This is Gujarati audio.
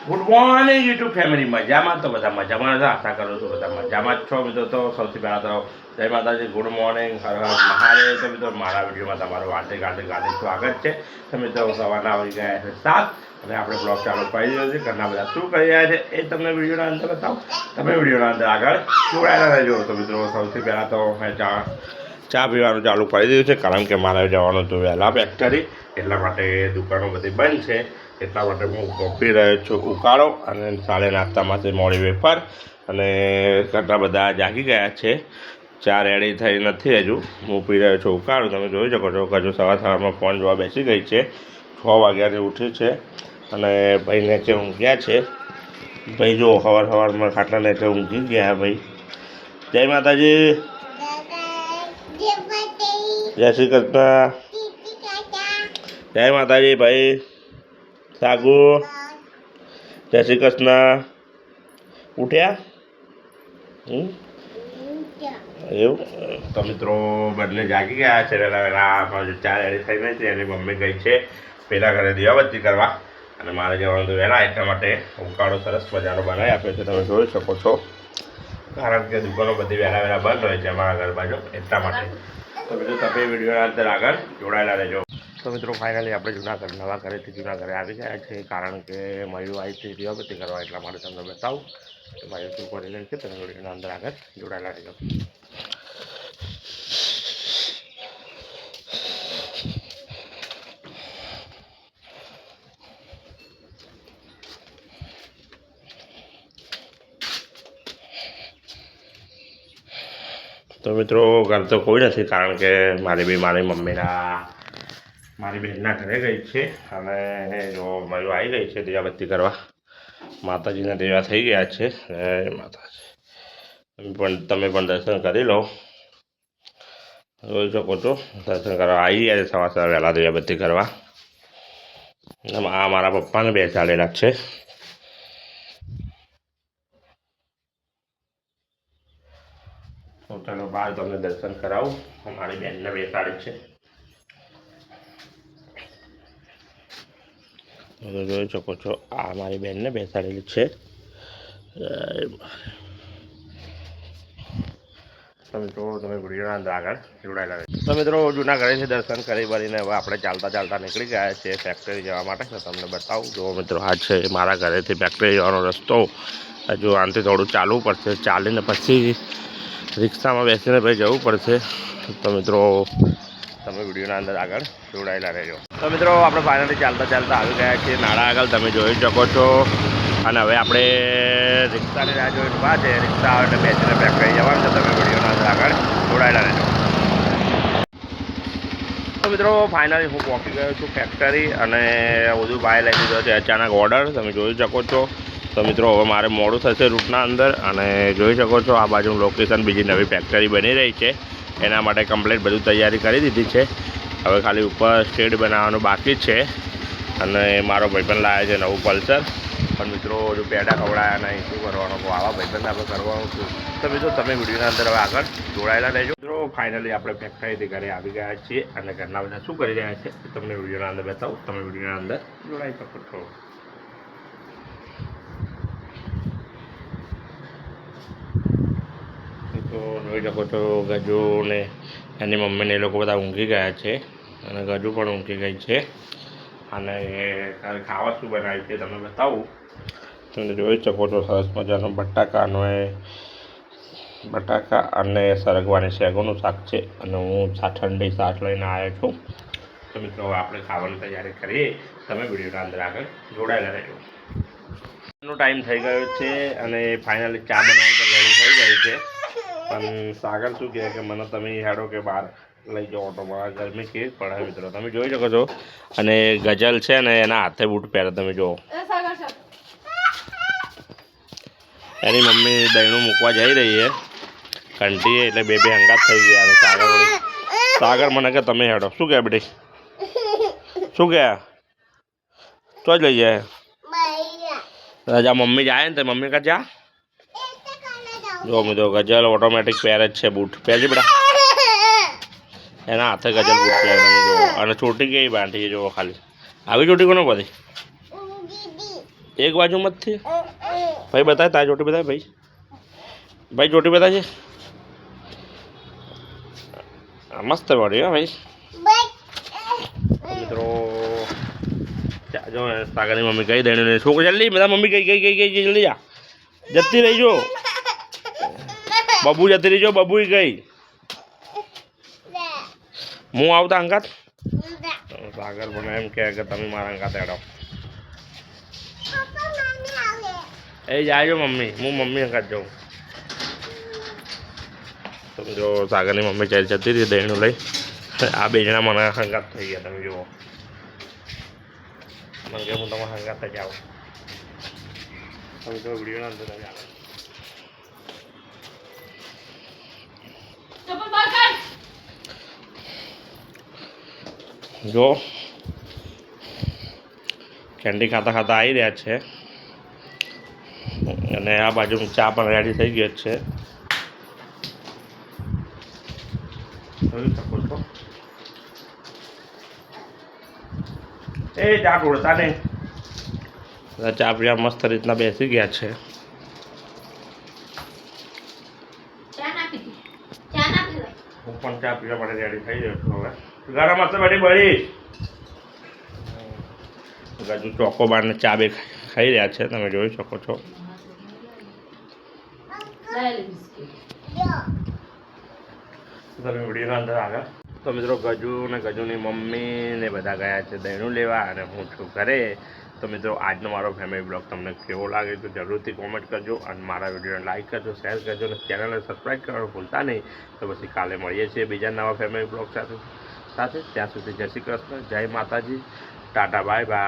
ગુડ મોર્નિંગ યુટ્યુબ ફેમિલી મજામાં તો બધા મજામાં છે આશા કરું છું બધા મજામાં જ છો મિત્રો તો સૌથી પહેલાં તો જય માતાજી ગુડ મોર્નિંગ હર હર મહાદેવ તો મિત્રો મારા વિડીયોમાં તમારું હાર્દિક હાર્દિક હાર્દિક સ્વાગત છે તો મિત્રો સવારના આવી ગયા છે 7 અને આપણે બ્લોગ ચાલુ કરી દીધો છે ઘરના બધા શું કરી રહ્યા છે એ તમને વિડીયોના અંદર બતાવો તમે વિડીયોના અંદર આગળ જોડાયેલા રહેજો તો મિત્રો સૌથી પહેલાં તો મેં ચા પીવાનું ચાલુ કરી દીધું છે કારણ કે મારે જવાનું હતું વહેલા ફેક્ટરી એટલા માટે દુકાનો બધી બંધ છે એટલા માટે હું કોપી રહ્યો છું ઉકાળો અને સાડે નાસ્તામાંથી મોડી વેફર અને ઘરના બધા જાગી ગયા છે ચા રેડી થઈ નથી હજુ હું પી રહ્યો છું ઉકાળો તમે જોઈ શકો છો હજુ સવારમાં ફોન જોવા બેસી ગઈ છે 6 વાગ્યાની ઉઠી છે અને ભાઈ નીચે ઊંઘ્યા છે ભાઈ જો સવારમાં ખાટલા નીચે ઊંઘી ગયા ભાઈ જય માતાજી જય શ્રી કૃષ્ણ જય માતાજી ભાઈ સાગુ જય શ્રી કૃષ્ણ ઉઠ્યા એવું તો મિત્રો બંને જાગી ગયા છે વહેલા વહેલા ચા રેડી થઈ ગઈ છે એની મમ્મી ગઈ છે પેલા ઘરે દીવાબત્તી કરવા અને મારે જવાનું તો વહેલા એટલા માટે ઉકાળો સરસ મજાનો બનાવી આપ્યો છે તમે જોઈ શકો છો કારણ કે દુકાનો બધી વહેલા વહેલા બંધ હોય છે અમારા ઘર બાજુ એટલા માટે તો બીજું તમે વિડીયોના અંદર આગળ જોડાયેલા રહેજો તો મિત્રો ફાઇનલી આપણે જૂનાગઢ નવા ઘરેથી જૂના ઘરે આવી ગયા છે કારણ કે મયુર આવી હતી દીવાબત્તી કરવા એટલા માટે તમને બતાવું તો મયુર શું કરી રહી છે તમે વિડીયોના અંદર આગળ જોડાયેલા રહેજો તો મિત્રો ઘર તો કોઈ નથી કારણ કે મારી બહેનના ઘરે ગઈ છે અને જો મયુર આવી ગઈ છે દીવાબત્તી કરવા માતાજીના દેવા થઈ ગયા છે માતાજી તમે પણ દર્શન કરી લો જોઈ શકો છો દર્શન કરવા આવી ગયા છે સવાર વહેલા દીવાબત્તી કરવા આ મારા પપ્પાને બેસાડેલા છે તો ચાલો બહાર તમને દર્શન કરાવું મારી બહેનને બેસાડી છે જોઈ શકો છો આ મારી બહેનને બેસાડેલી છે તો મિત્રો તમે વિડીયોના અંદર આગળ જોડાયેલા રહેજો તો મિત્રો જૂના ઘરેથી દર્શન કરી ભરીને હવે આપણે ચાલતા નીકળી ગયા છીએ ફેક્ટરી જવા માટે તો તમને બતાવું જો મિત્રો આ છે મારા ઘરેથી ફેક્ટરી જવાનો રસ્તો હજુ આનાથી થોડું ચાલવું પડશે ચાલીને પછી રિક્ષામાં બેસીને ભાઈ જવું પડશે તો મિત્રો તમે વિડીયોના અંદર આગળ જોડાયેલા રહેજો તો મિત્રો આપણે ફાઇનલી ચાલતા આવી ગયા છીએ નાળા આગળ તમે જોઈ શકો છો અને હવે આપણે રિક્ષાની રાહ જોઈને ઊભા છે રિક્ષા આવે એટલે બેસીને ફેક્ટરી જવાનું છે તમે વિડીયોના અંદર આગળ જોડાયેલા રહેજો તો મિત્રો ફાઇનલી હું પહોંચી ગયો છું ફેક્ટરી અને બધું બહાર લઈ દીધો છે અચાનક ઓર્ડર તમે જોઈ શકો છો તો મિત્રો હવે મારે મોડું થશે રૂટના અંદર અને જોઈ શકો છો આ બાજુનું લોકેશન બીજી નવી ફેક્ટરી બની રહી છે એના માટે કમ્પ્લીટ બધું તૈયારી કરી દીધી છે હવે ખાલી ઉપર સ્ટેડ બનાવવાનું બાકી છે અને મારો ભાઈબંધ લાવ્યો છે નવું પલ્સર પણ મિત્રો જો પેડા ખવડાયા નહીં શું કરવાનું આવા ભાઈબંધ આપણે કરવાનું છું તો મિત્રો તમે વિડીયોના અંદર હવે આગળ જોડાયેલા રહેજો મિત્રો ફાઇનલી આપણે ફેક્ટરીથી ઘરે આવી ગયા છીએ અને ઘરના બધા શું કરી રહ્યા છે તમને વિડીયોના અંદર બતાવું તમે વિડીયોના અંદર જોડાઈ શકો છો તો જોઈ શકો છો ગજુ ને એની મમ્મીને એ લોકો બધા ઊંઘી ગયા છે અને ગજુ પણ ઊંઘી ગઈ છે અને તારે ખાવા શું બનાવ્યું છે તમે બતાવું તમે જોઈ શકો છો સરસ મજાનો બટાકા અને સરગવાની શેગોનું શાક છે અને હું ઠંડી છાશ લઈને આવ્યો છું તો મિત્રો આપણે ખાવાની તૈયારી કરીએ તમે વિડીયોના અંદર આગળ જોડાયેલા રહેજો ટાઈમ થઈ ગયો છે અને ફાઇનલી ચા બનાવવાની રેડી થઈ ગઈ છે પણ સાગર શું કહે કે મને તમે હેડો કે બહાર લઈ જાઓ ઓટોમાં ગરમી કેવી પડે મિત્રો તમે જોઈ શકો છો અને ગઝલ છે ને એના હાથે બૂટ પહેરે તમે જુઓ એની મમ્મી દહીંનું મૂકવા જઈ રહી છે ઘંટી એટલે બે હંગાત થઈ ગયા સાગર મને કે તમે હેડો શું કહે બેટી શું કહે તો જ લઈ જાય રાજા મમ્મી જાય ને તો મમ્મી કા જા જો મિત્રો ગઝલ ઓટોમેટિક પહેરે જ છે બૂટ પહેરજી બેટા એના હાથે ગઝલ બૂટ પહેરે તમે જુઓ અને ચોટી કેવી બાંધી જુઓ ખાલી આવી ચોટી કોને બધી એક બાજુ મત थी भाई बताए तारी चोटी बताए भाई भाई चोटी बताइए मस्त बड़ी है भाई मित्रों जो सागर मम्मी कही देने छो जल्दी मेरा मम्मी गई गई गई गई जल्दी जा जती रही जो बबू जती रही जो बबू ही गई मुँह आवता अंकात सागर बने एम कहे तमे मारा अंकात हेडो ए जाए मम्मी हूँ मम्मी अंकात जाऊँ तो जो सागर मम्मी चाल जती रही देणु लई आ बे जना मन हंगात थी गया तब जुओ मन के हूँ तब हंगात जाओ तब तो वीडियो अंदर जाओ जो कैंडी खाता खाता आई रहा है અને આ બાજુ ચા પણ રેડી થઈ ગયો છે જોઈ શકો છો એ ચા ઢોળતા નહીં ચા પીવા મસ્ત રીતના બેસી ગયા છે હું પણ ચા પીવા માટે રેડી થઈ ગયો છું હવે ગરમ હશે બધી બળી ગજુ ચોકોબાર ને ચા બે ખાઈ રહ્યા છે તમે જોઈ શકો છો તમે વિડીયોના અંદર આગળ તો મિત્રો ગજુ ને ગજુની મમ્મી ને બધા ગયા છે દહીણું લેવા અને હું છું ઘરે તો મિત્રો આજનો મારો ફેમિલી બ્લોગ તમને કેવો લાગે તો જરૂરથી કોમેન્ટ કરજો અને મારા વિડીયોને લાઈક કરજો શેર કરજો અને ચેનલને સબસ્ક્રાઈબ કરવાનું ભૂલતા નહીં તો પછી કાલે મળીએ છીએ બીજા નવા ફેમિલી બ્લોગ સાથે ત્યાં સુધી જય શ્રી કૃષ્ણ જય માતાજી ટાટા બાય બાય